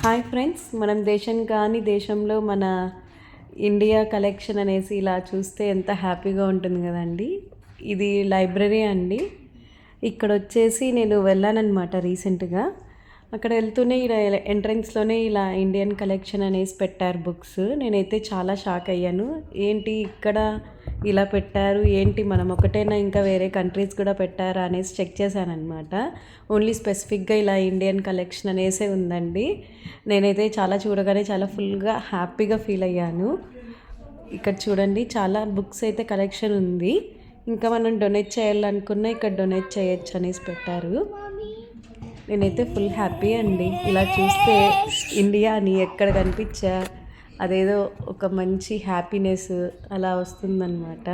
Hi friends, మనం దేశం కానీ దేశంలో మన ఇండియా కలెక్షన్ అనేసి ఇలా చూస్తే ఎంత హ్యాపీగా ఉంటుంది కదండి. ఇది లైబ్రరీ అండి. ఇక్కడ వచ్చేసి నేను వెళ్ళానన్నమాట రీసెంట్గా. అక్కడ వెళ్తూనే ఇలా ఎంట్రన్స్లోనే ఇలా ఇండియన్ కలెక్షన్ అనేసి పెట్టారు బుక్స్. నేనైతే చాలా షాక్ అయ్యాను. ఏంటి ఇక్కడ ఇలా పెట్టారు, ఏంటి మనం ఒకటేనా ఇంకా వేరే కంట్రీస్ కూడా పెట్టారా అనేసి చెక్ చేశానమాట. ఓన్లీ స్పెసిఫిక్గా ఇలా ఇండియన్ కలెక్షన్ అనేసే ఉందండి. నేనైతే చాలా చూడగానే చాలా ఫుల్గా హ్యాపీగా ఫీల్ అయ్యాను. ఇక్కడ చూడండి, చాలా బుక్స్ అయితే కలెక్షన్ ఉంది. ఇంకా మనం డొనేట్ చేయాలనుకున్నా ఇక్కడ డొనేట్ చేయొచ్చు అనేసి పెట్టారు. నేనైతే ఫుల్ హ్యాపీ అండి. ఇలా చూస్తే ఇండియా అని ఎక్కడ కనిపించా అదేదో ఒక మంచి హ్యాపీనెస్ అలా వస్తుందన్నమాట.